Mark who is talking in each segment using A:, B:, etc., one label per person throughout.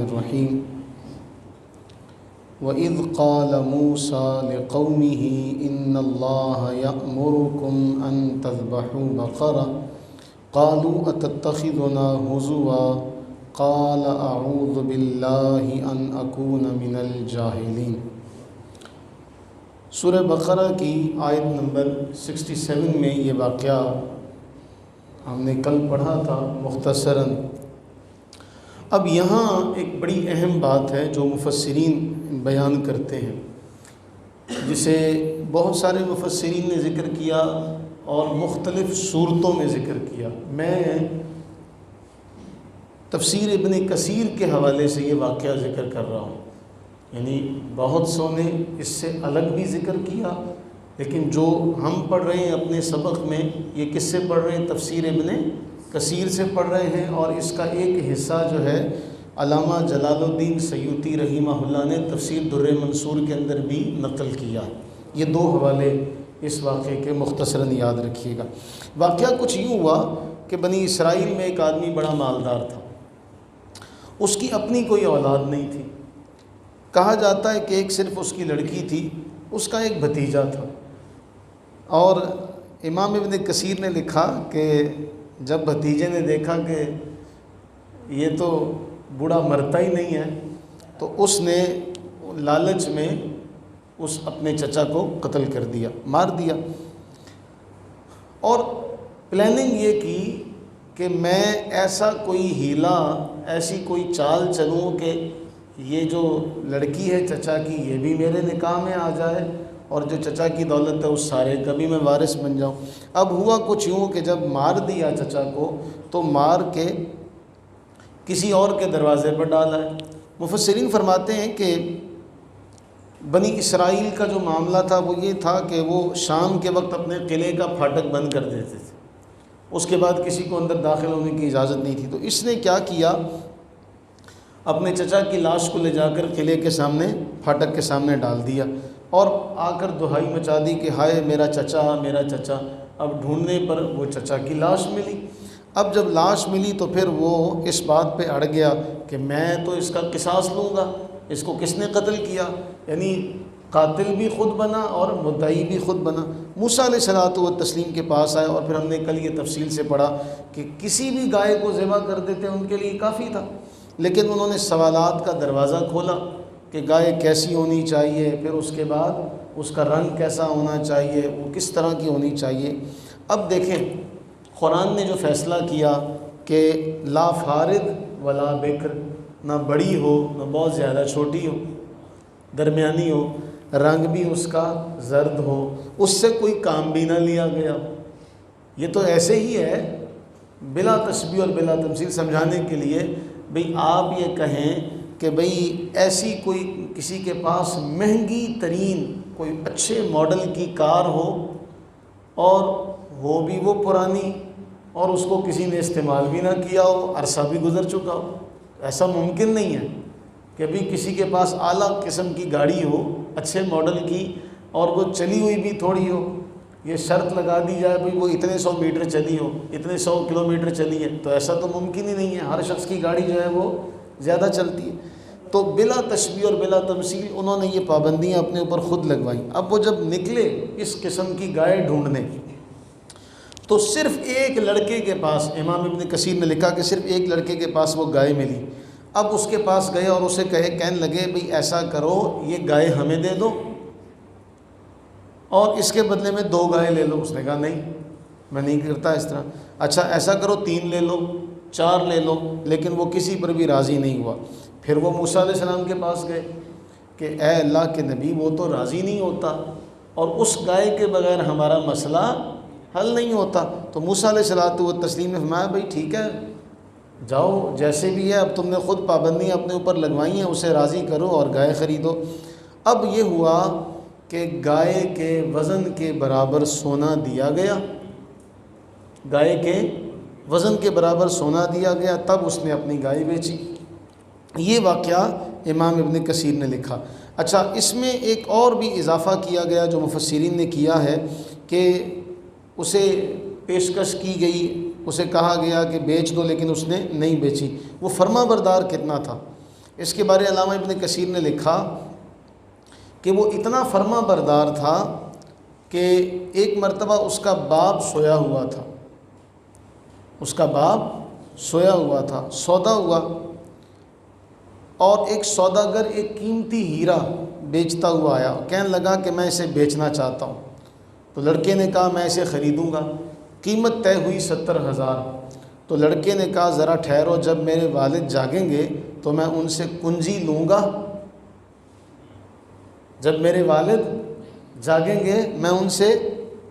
A: الرحیم وَإِذْ قَالَ مُوسَىٰ لِقَوْمِهِ إِنَّ اللَّهَ يَأْمُرُكُمْ أَن تَذْبَحُوا بَقَرَةً قَالُوا أَتَتَّخِذُنَا هُزُوًا قَالَ أَعُوذُ بِاللَّهِ أَنْ أَكُونَ مِنَ الْجَاهِلِينَ۔ سورہ بقرہ کی آیت نمبر 67 میں یہ واقعہ ہم نے کل پڑھا تھا مختصراً۔ اب یہاں ایک بڑی اہم بات ہے جو مفسرین بیان کرتے ہیں، جسے بہت سارے مفسرین نے ذکر کیا اور مختلف صورتوں میں ذکر کیا۔ میں تفسیر ابن کثیر کے حوالے سے یہ واقعہ ذکر کر رہا ہوں، یعنی بہت سو نے اس سے الگ بھی ذکر کیا، لیکن جو ہم پڑھ رہے ہیں اپنے سبق میں یہ کس سے پڑھ رہے ہیں؟ تفسیر ابن کثیر سے پڑھ رہے ہیں، اور اس کا ایک حصہ جو ہے علامہ جلال الدین سیوطی رحمہ اللہ نے تفسیر در منصور کے اندر بھی نقل کیا۔ یہ دو حوالے اس واقعے کے مختصراً یاد رکھیے گا۔ واقعہ کچھ یوں ہوا کہ بنی اسرائیل میں ایک آدمی بڑا مالدار تھا، اس کی اپنی کوئی اولاد نہیں تھی۔ کہا جاتا ہے کہ ایک صرف اس کی لڑکی تھی، اس کا ایک بھتیجا تھا۔ اور امام ابن کثیر نے لکھا کہ جب بھتیجے نے دیکھا کہ یہ تو بوڑھا مرتا ہی نہیں ہے، تو اس نے لالچ میں اس اپنے چچا کو قتل کر دیا، مار دیا، اور پلاننگ یہ کی کہ میں ایسا کوئی ہیلا، ایسی کوئی چال چلوں کہ یہ جو لڑکی ہے چچا کی یہ بھی میرے نکاح میں آ جائے، اور جو چچا کی دولت ہے اس سارے کا بھی میں وارث بن جاؤں۔ اب ہوا کچھ یوں کہ جب مار دیا چچا کو تو مار کے کسی اور کے دروازے پر ڈالا ہے۔ مفسرین فرماتے ہیں کہ بنی اسرائیل کا جو معاملہ تھا وہ یہ تھا کہ وہ شام کے وقت اپنے قلعے کا پھاٹک بند کر دیتے تھے، اس کے بعد کسی کو اندر داخل ہونے کی اجازت نہیں تھی۔ تو اس نے کیا کیا، اپنے چچا کی لاش کو لے جا کر قلعے کے سامنے، پھاٹک کے سامنے ڈال دیا، اور آ کر دہائی مچا دی کہ ہائے میرا چچا، میرا چچا۔ اب ڈھونڈنے پر وہ چچا کی لاش ملی۔ اب جب لاش ملی تو پھر وہ اس بات پہ اڑ گیا کہ میں تو اس کا قصاص لوں گا، اس کو کس نے قتل کیا، یعنی قاتل بھی خود بنا اور مدعی بھی خود بنا۔ موسیٰ علیہ الصلوۃ والتسلیم کے پاس آئے، اور پھر ہم نے کل یہ تفصیل سے پڑھا کہ کسی بھی گائے کو ذبح کر دیتے ان کے لیے کافی تھا، لیکن انہوں نے سوالات کا دروازہ کھولا کہ گائے کیسی ہونی چاہیے، پھر اس کے بعد اس کا رنگ کیسا ہونا چاہیے، وہ کس طرح کی ہونی چاہیے۔ اب دیکھیں قرآن نے جو فیصلہ کیا کہ لا فارد ولا بکر، نہ بڑی ہو نہ بہت زیادہ چھوٹی ہو، درمیانی ہو، رنگ بھی اس کا زرد ہو، اس سے کوئی کام بھی نہ لیا گیا۔ یہ تو ایسے ہی ہے بلا تشبیہ اور بلا تمثیل سمجھانے کے لیے، بھئی آپ یہ کہیں کہ بھئی ایسی کوئی کسی کے پاس مہنگی ترین کوئی اچھے ماڈل کی کار ہو اور ہو بھی وہ پرانی، اور اس کو کسی نے استعمال بھی نہ کیا ہو، عرصہ بھی گزر چکا ہو، ایسا ممکن نہیں ہے کہ ابھی کسی کے پاس اعلیٰ قسم کی گاڑی ہو اچھے ماڈل کی اور وہ چلی ہوئی بھی تھوڑی ہو، یہ شرط لگا دی جائے بھئی وہ اتنے 100 میٹر چلی ہو، اتنے 100 کلومیٹر چلی ہے، تو ایسا تو ممکن ہی نہیں ہے۔ ہر شخص کی گاڑی جو ہے وہ زیادہ چلتی ہے۔ تو بلا تشبیہ اور بلا تمثیل انہوں نے یہ پابندیاں اپنے اوپر خود لگوائیں۔ اب وہ جب نکلے اس قسم کی گائے ڈھونڈنے، تو صرف ایک لڑکے کے پاس، امام ابن کثیر نے لکھا کہ صرف ایک لڑکے کے پاس وہ گائے ملی۔ اب اس کے پاس گئے اور اسے کہنے لگے بھئی ایسا کرو یہ گائے ہمیں دے دو اور اس کے بدلے میں 2 گائے لے لو۔ اس نے کہا نہیں میں نہیں کرتا اس طرح۔ اچھا ایسا کرو 3 لے لو، 4 لے لو، لیکن وہ کسی پر بھی راضی نہیں ہوا۔ پھر وہ موسیٰ علیہ السلام کے پاس گئے کہ اے اللہ کے نبی وہ تو راضی نہیں ہوتا، اور اس گائے کے بغیر ہمارا مسئلہ حل نہیں ہوتا۔ تو موسیٰ علیہ الصلوۃ والتسلیم نے فرمایا بھئی ٹھیک ہے جاؤ جیسے بھی ہے، اب تم نے خود پابندیاں اپنے اوپر لگوائی ہیں، اسے راضی کرو اور گائے خریدو۔ اب یہ ہوا کہ گائے کے وزن کے برابر سونا دیا گیا، گائے کے وزن کے برابر سونا دیا گیا، تب اس نے اپنی گائے بیچی۔ یہ واقعہ امام ابن کثیر نے لکھا۔ اچھا اس میں ایک اور بھی اضافہ کیا گیا جو مفسرین نے کیا ہے کہ اسے پیشکش کی گئی، اسے کہا گیا کہ بیچ دو، لیکن اس نے نہیں بیچی۔ وہ فرما بردار کتنا تھا اس کے بارے علامہ ابن کثیر نے لکھا کہ وہ اتنا فرما بردار تھا کہ ایک مرتبہ اس کا باپ سویا ہوا تھا، اس کا باپ سویا ہوا تھا، سودا ہوا، اور ایک سوداگر ایک قیمتی ہیرا بیچتا ہوا آیا، کہنے لگا کہ میں اسے بیچنا چاہتا ہوں۔ تو لڑکے نے کہا میں اسے خریدوں گا، قیمت طے ہوئی 70,000۔ تو لڑکے نے کہا ذرا ٹھہرو، جب میرے والد جاگیں گے تو میں ان سے کنجی لوں گا، جب میرے والد جاگیں گے میں ان سے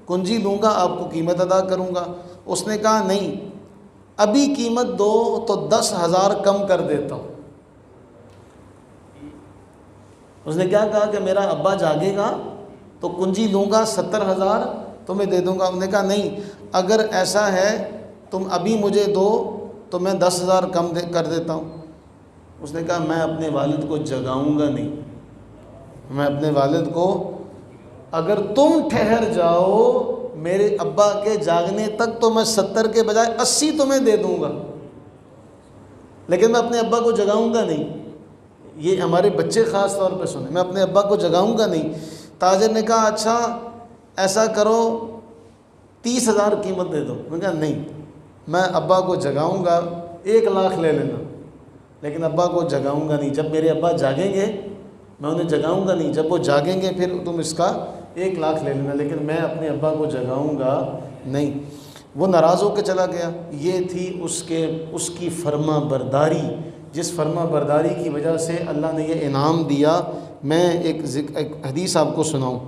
A: کنجی لوں گا، آپ کو قیمت ادا کروں گا۔ اس نے کہا نہیں، ابھی قیمت دو تو 10,000 کم کر دیتا ہوں۔ اس نے کیا کہا کہ میرا ابا جاگے گا تو کنجی لوں گا، 70,000 تمہیں دے دوں گا۔ انہوں نے کہا نہیں، اگر ایسا ہے تم ابھی مجھے دو تو میں 10,000 کم کر دیتا ہوں۔ اس نے کہا میں اپنے والد کو جگاؤں گا نہیں، میں اپنے والد کو، اگر تم ٹھہر جاؤ میرے ابا کے جاگنے تک تو میں 70 کے بجائے 80 تمہیں دے دوں گا، لیکن میں اپنے ابا کو جگاؤں گا نہیں۔ یہ ہمارے بچے خاص طور پہ سنیں، میں اپنے ابا کو جگاؤں گا نہیں۔ تاجر نے کہا اچھا ایسا کرو 30,000 قیمت دے دو۔ میں نے کہا نہیں، میں ابا کو جگاؤں گا، 1,00,000 لے لینا، لیکن ابا کو جگاؤں گا نہیں۔ جب میرے ابا جاگیں گے میں انہیں جگاؤں گا نہیں، جب وہ جاگیں گے پھر تم اس کا 1,00,000 لے لینا، لیکن میں اپنے ابا کو جگاؤں گا نہیں۔ وہ ناراض ہو کے چلا گیا۔ یہ تھی اس کی فرما برداری، جس فرما برداری کی وجہ سے اللہ نے یہ انعام دیا۔ میں ایک حدیث آپ کو سناؤں،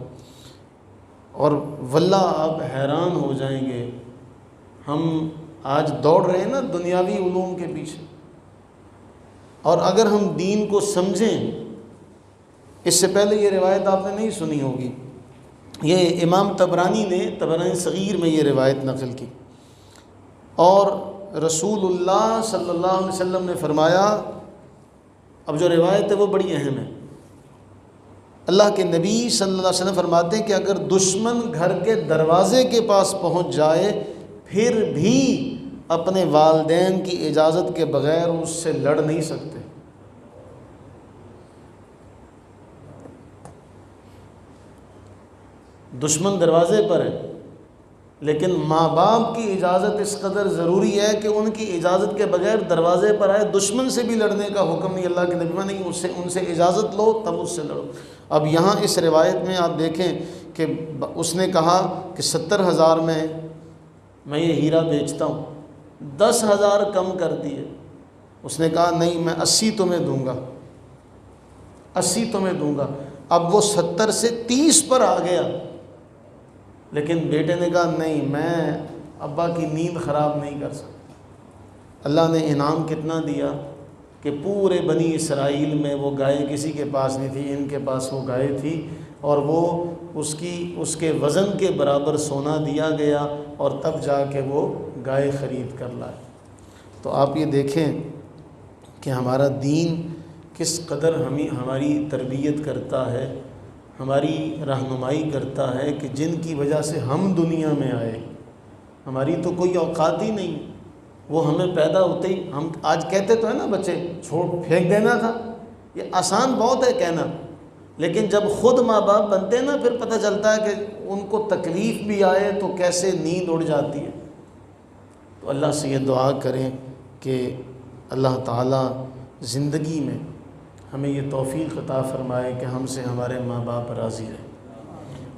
A: اور واللہ آپ حیران ہو جائیں گے۔ ہم آج دوڑ رہے ہیں نا دنیاوی علوم کے پیچھے، اور اگر ہم دین کو سمجھیں، اس سے پہلے یہ روایت آپ نے نہیں سنی ہوگی، یہ امام طبرانی نے طبرانی صغیر میں یہ روایت نقل کی، اور رسول اللہ صلی اللہ علیہ وسلم نے فرمایا، اب جو روایت ہے وہ بڑی اہم ہے۔ اللہ کے نبی صلی اللہ علیہ وسلم فرماتے ہیں کہ اگر دشمن گھر کے دروازے کے پاس پہنچ جائے پھر بھی اپنے والدین کی اجازت کے بغیر اس سے لڑ نہیں سکتے۔ دشمن دروازے پر ہے، لیکن ماں باپ کی اجازت اس قدر ضروری ہے کہ ان کی اجازت کے بغیر دروازے پر آئے، دشمن سے بھی لڑنے کا حکم نہیں اللہ کے نبی میں، نہیں ان سے اجازت لو تب اس سے لڑو۔ اب یہاں اس روایت میں آپ دیکھیں کہ اس نے کہا کہ 70,000 میں یہ ہیرا بیچتا ہوں، 10,000 کم کر دیے۔ اس نے کہا نہیں، میں 80 تمہیں دوں گا، 80 تمہیں دوں گا۔ اب وہ 70 سے 30 پر آ گیا، لیکن بیٹے نے کہا نہیں، میں ابا کی نیند خراب نہیں کر سکتا۔ اللہ نے انعام کتنا دیا کہ پورے بنی اسرائیل میں وہ گائے کسی کے پاس نہیں تھی، ان کے پاس وہ گائے تھی، اور وہ اس کے وزن کے برابر سونا دیا گیا، اور تب جا کے وہ گائے خرید کر لائے۔ تو آپ یہ دیکھیں کہ ہمارا دین کس قدر ہماری تربیت کرتا ہے، ہماری رہنمائی کرتا ہے، کہ جن کی وجہ سے ہم دنیا میں آئے، ہماری تو کوئی اوقات ہی نہیں، وہ ہمیں پیدا ہوتے ہی، ہم آج کہتے تو ہیں نا بچے چھوڑ پھینک دینا تھا، یہ آسان بہت ہے کہنا، لیکن جب خود ماں باپ بنتے ہیں نا پھر پتہ چلتا ہے کہ ان کو تکلیف بھی آئے تو کیسے نیند اڑ جاتی ہے۔ تو اللہ سے یہ دعا کریں کہ اللہ تعالیٰ زندگی میں ہمیں یہ توفیق عطا فرمائے کہ ہم سے ہمارے ماں باپ راضی رہیں۔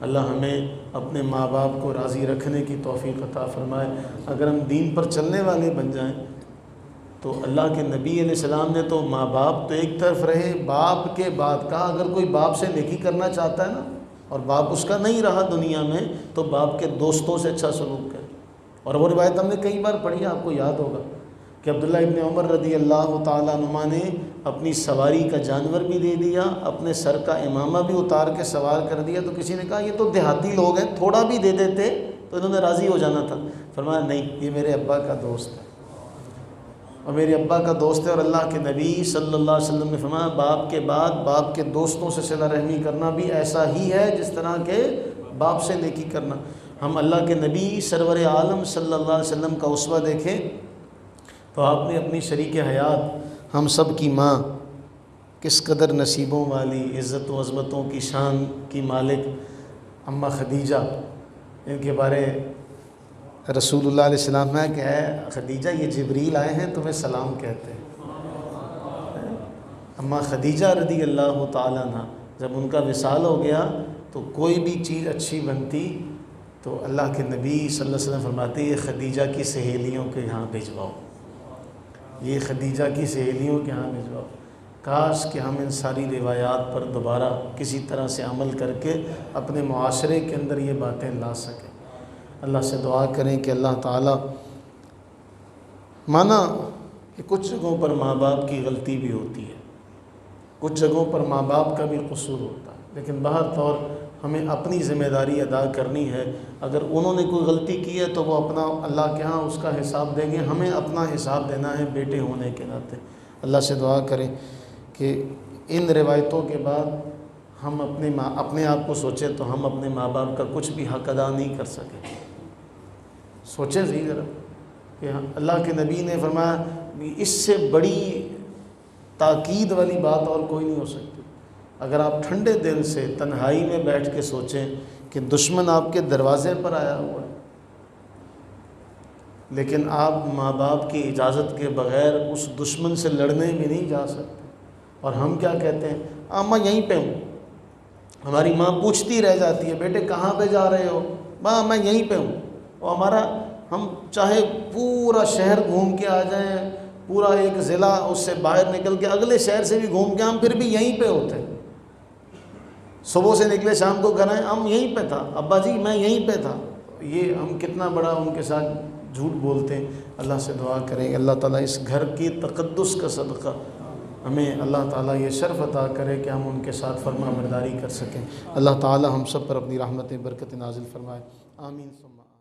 A: اللہ ہمیں اپنے ماں باپ کو راضی رکھنے کی توفیق عطا فرمائے۔ اگر ہم دین پر چلنے والے بن جائیں تو اللہ کے نبی علیہ السلام نے تو ماں باپ تو ایک طرف رہے، باپ کے بعد کہا اگر کوئی باپ سے نیکی کرنا چاہتا ہے نا اور باپ اس کا نہیں رہا دنیا میں تو باپ کے دوستوں سے اچھا سلوک کرے۔ اور وہ روایت ہم نے کئی بار پڑھی، آپ کو یاد ہوگا کہ عبداللہ ابن عمر رضی اللہ تعالیٰ عنہما نے اپنی سواری کا جانور بھی دے دیا، اپنے سر کا امامہ بھی اتار کے سوار کر دیا، تو کسی نے کہا یہ تو دیہاتی لوگ ہیں، تھوڑا بھی دے دیتے تو انہوں نے راضی ہو جانا تھا۔ فرمایا نہیں، یہ میرے ابا کا دوست ہے، اور میرے ابا کا دوست ہے، اور اللہ کے نبی صلی اللہ علیہ وسلم نے فرمایا باپ کے بعد باپ کے دوستوں سے صلہ رحمی کرنا بھی ایسا ہی ہے جس طرح کے باپ سے نیکی کرنا۔ ہم اللہ کے نبی سرور عالم صلی اللہ علیہ وسلم کا اسوہ دیکھیں تو آپ نے اپنی شریک حیات ہم سب کی ماں کس قدر نصیبوں والی، عزت و عظمتوں کی شان کی مالک اماں خدیجہ، ان کے بارے رسول اللہ علیہ السلام نے کہ اے خدیجہ یہ جبریل آئے ہیں تمہیں سلام کہتے ہیں۔ اماں خدیجہ رضی اللہ تعالیٰ عنہ جب ان کا وصال ہو گیا تو کوئی بھی چیز اچھی بنتی تو اللہ کے نبی صلی اللہ علیہ وسلم فرماتے یہ خدیجہ کی سہیلیوں کے یہاں بھجواؤ، یہ خدیجہ کی سہیلیوں کے یہاں بھجواؤ۔ کاش کہ ہم ان ساری روایات پر دوبارہ کسی طرح سے عمل کر کے اپنے معاشرے کے اندر یہ باتیں لا سکیں۔ اللہ سے دعا کریں کہ اللہ تعالیٰ، مانا کہ کچھ جگہوں پر ماں باپ کی غلطی بھی ہوتی ہے، کچھ جگہوں پر ماں باپ کا بھی قصور ہوتا ہے، لیکن بہر طور ہمیں اپنی ذمہ داری ادا کرنی ہے۔ اگر انہوں نے کوئی غلطی کی ہے تو وہ اپنا اللہ کے ہاں اس کا حساب دیں گے، ہمیں اپنا حساب دینا ہے بیٹے ہونے کے ناطے۔ اللہ سے دعا کریں کہ ان روایتوں کے بعد ہم اپنے آپ کو سوچیں تو ہم اپنے ماں باپ کا کچھ بھی حق ادا نہیں کر سکے۔ سوچیں صحیح ذرا کہ اللہ کے نبی نے فرمایا اس سے بڑی تاکید والی بات اور کوئی نہیں ہو سکتی۔ اگر آپ ٹھنڈے دل سے تنہائی میں بیٹھ کے سوچیں کہ دشمن آپ کے دروازے پر آیا ہوا ہے، لیکن آپ ماں باپ کی اجازت کے بغیر اس دشمن سے لڑنے بھی نہیں جا سکتے، اور ہم کیا کہتے ہیں ماں یہیں پہ ہوں، ہماری ماں پوچھتی رہ جاتی ہے بیٹے کہاں پہ جا رہے ہو، ماں میں یہیں پہ ہوں، اور ہم چاہے پورا شہر گھوم کے آ جائیں، پورا ایک ضلع اس سے باہر نکل کے اگلے شہر سے بھی گھوم کے ہم پھر بھی یہیں پہ ہوتے ہیں۔ صبح سے نکلے شام کو گھر آئے ہم یہیں پہ تھا، ابا جی میں یہیں پہ تھا۔ یہ ہم کتنا بڑا ان کے ساتھ جھوٹ بولتے ہیں۔ اللہ سے دعا کریں اللہ تعالیٰ اس گھر کی تقدس کا صدقہ ہمیں اللہ تعالیٰ یہ شرف عطا کرے کہ ہم ان کے ساتھ فرما برداری کر سکیں۔ اللہ تعالیٰ ہم سب پر اپنی رحمت برکت نازل فرمائے، آمین ثم آمین۔